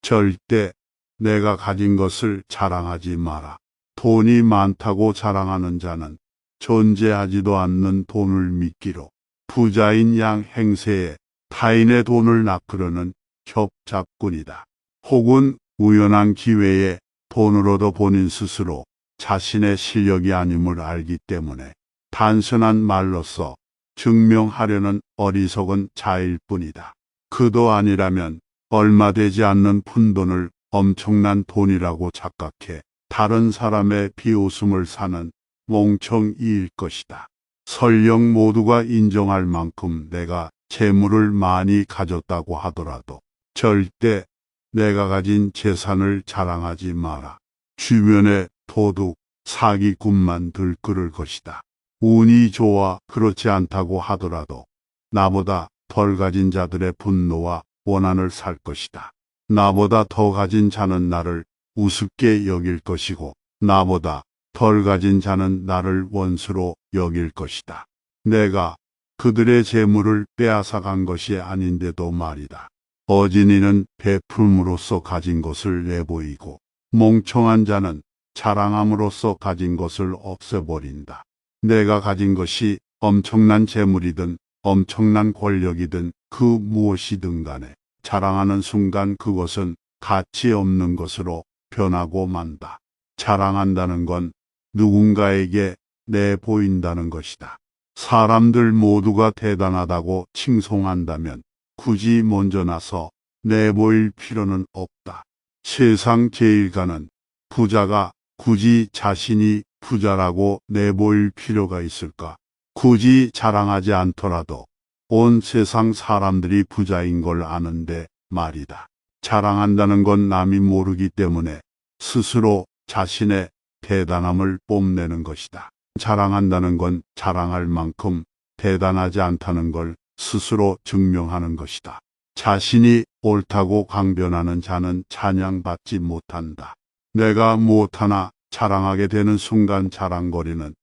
절대 내가 가진 것을 자랑하지 마라. 돈이 많다고 자랑하는 자는 존재하지도 않는 돈을 미끼로 부자인 양 행세에 타인의 돈을 낚으려는 협잡꾼이다. 혹은 우연한 기회에 돈으로도 본인 스스로 자신의 실력이 아님을 알기 때문에 단순한 말로써 증명하려는 어리석은 자일 뿐이다. 그도 아니라면 얼마 되지 않는 푼돈을 엄청난 돈이라고 착각해 다른 사람의 비웃음을 사는 멍청이일 것이다. 설령 모두가 인정할 만큼 내가 재물을 많이 가졌다고 하더라도 절대 내가 가진 재산을 자랑하지 마라. 주변에 도둑, 사기꾼만 들끓을 것이다. 운이 좋아 그렇지 않다고 하더라도 나보다 덜 가진 자들의 분노와 원한을 살 것이다. 나보다 더 가진 자는 나를 우습게 여길 것이고 나보다 덜 가진 자는 나를 원수로 여길 것이다. 내가 그들의 재물을 빼앗아 간 것이 아닌데도 말이다. 어진이는 베풀음으로써 가진 것을 내보이고 멍청한 자는 자랑함으로써 가진 것을 없애버린다. 내가 가진 것이 엄청난 재물이든 엄청난 권력이든 그 무엇이든 간에 자랑하는 순간 그것은 가치 없는 것으로 변하고 만다. 자랑한다는 건 누군가에게 내보인다는 것이다. 사람들 모두가 대단하다고 칭송한다면 굳이 먼저 나서 내보일 필요는 없다. 세상 제일가는 부자가 굳이 자신이 부자라고 내보일 필요가 있을까? 굳이 자랑하지 않더라도 온 세상 사람들이 부자인 걸 아는데 말이다. 자랑한다는 건 남이 모르기 때문에 스스로 자신의 대단함을 뽐내는 것이다. 자랑한다는 건 자랑할 만큼 대단하지 않다는 걸 스스로 증명하는 것이다. 자신이 옳다고 강변하는 자는 찬양받지 못한다. 내가 무엇하나 자랑하게 되는 순간 자랑거리는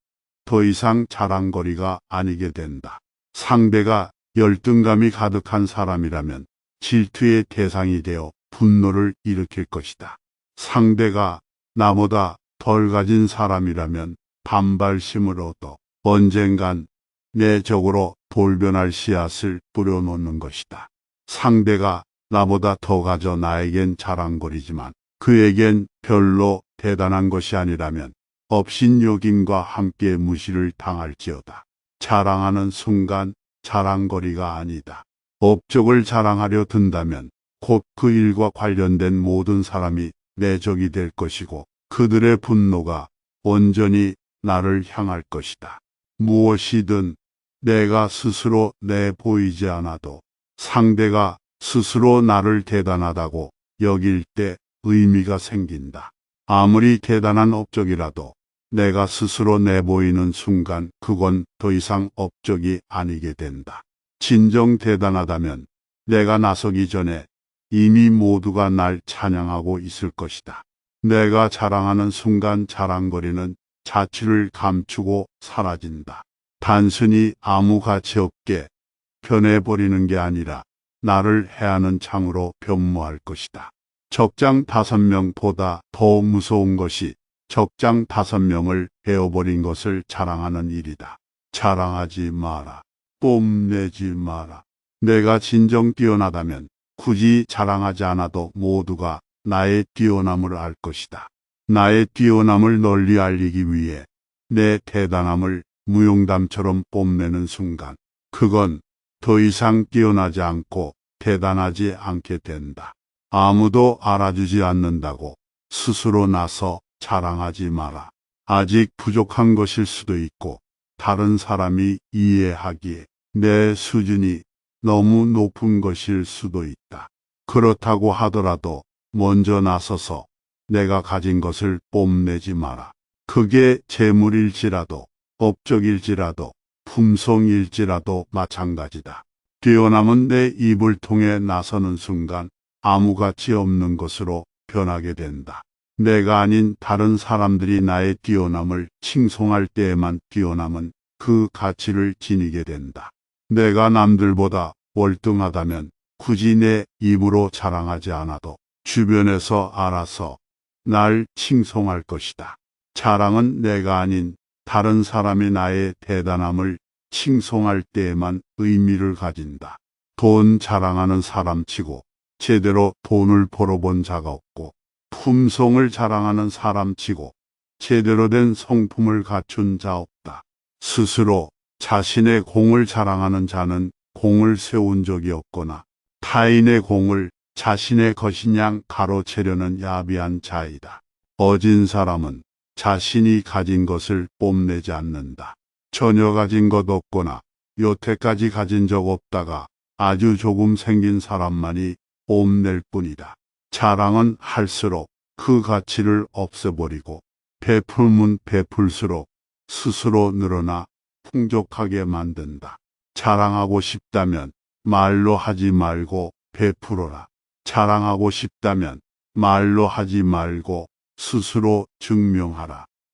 더 이상 자랑거리가 아니게 된다. 상대가 열등감이 가득한 사람이라면 질투의 대상이 되어 분노를 일으킬 것이다. 상대가 나보다 덜 가진 사람이라면 반발심을 얻어 언젠간 내 적으로 돌변할 씨앗을 뿌려놓는 것이다. 상대가 나보다 더 가져 나에겐 자랑거리지만 그에겐 별로 대단한 것이 아니라면 업신여김과 함께 무시를 당할지어다. 자랑하는 순간 자랑거리가 아니다. 업적을 자랑하려 든다면 곧 그 일과 관련된 모든 사람이 내 적이 될 것이고 그들의 분노가 온전히 나를 향할 것이다. 무엇이든 내가 스스로 내보이지 않아도 상대가 스스로 나를 대단하다고 여길 때 의미가 생긴다. 아무리 대단한 업적이라도 내가 스스로 내보이는 순간 그건 더 이상 업적이 아니게 된다. 진정 대단하다면 내가 나서기 전에 이미 모두가 날 찬양하고 있을 것이다. 내가 자랑하는 순간 자랑거리는 자취를 감추고 사라진다. 단순히 아무 가치 없게 변해버리는 게 아니라 나를 해하는 창으로 변모할 것이다. 적장 5명보다 더 무서운 것이 적장 5명을 베어버린 것을 자랑하는 일이다. 자랑하지 마라. 뽐내지 마라. 내가 진정 뛰어나다면 굳이 자랑하지 않아도 모두가 나의 뛰어남을 알 것이다. 나의 뛰어남을 널리 알리기 위해 내 대단함을 무용담처럼 뽐내는 순간 그건 더 이상 뛰어나지 않고 대단하지 않게 된다. 아무도 알아주지 않는다고 스스로 나서 자랑하지 마라. 아직 부족한 것일 수도 있고 다른 사람이 이해하기에 내 수준이 너무 높은 것일 수도 있다. 그렇다고 하더라도 먼저 나서서 내가 가진 것을 뽐내지 마라. 그게 재물일지라도 업적일지라도 품성일지라도 마찬가지다. 뛰어남은 내 입을 통해 나서는 순간 아무 가치 없는 것으로 변하게 된다. 내가 아닌 다른 사람들이 나의 뛰어남을 칭송할 때에만 뛰어남은 그 가치를 지니게 된다. 내가 남들보다 월등하다면 굳이 내 입으로 자랑하지 않아도 주변에서 알아서 날 칭송할 것이다. 자랑은 내가 아닌 다른 사람이 나의 대단함을 칭송할 때에만 의미를 가진다. 돈 자랑하는 사람치고 제대로 돈을 벌어본 자가 없고, 품성을 자랑하는 사람치고 제대로 된 성품을 갖춘 자 없다. 스스로 자신의 공을 자랑하는 자는 공을 세운 적이 없거나 타인의 공을 자신의 것인 양 가로채려는 야비한 자이다. 어진 사람은 자신이 가진 것을 뽐내지 않는다. 전혀 가진 것 없거나 여태까지 가진 적 없다가 아주 조금 생긴 사람만이 뽐낼 뿐이다. 자랑은 할수록 그 가치를 없애버리고, 베풀면 베풀수록 스스로 늘어나 풍족하게 만든다. 자랑하고 싶다면 말로 하지 말고 베풀어라. 자랑하고 싶다면 말로 하지 말고 스스로 증명하라.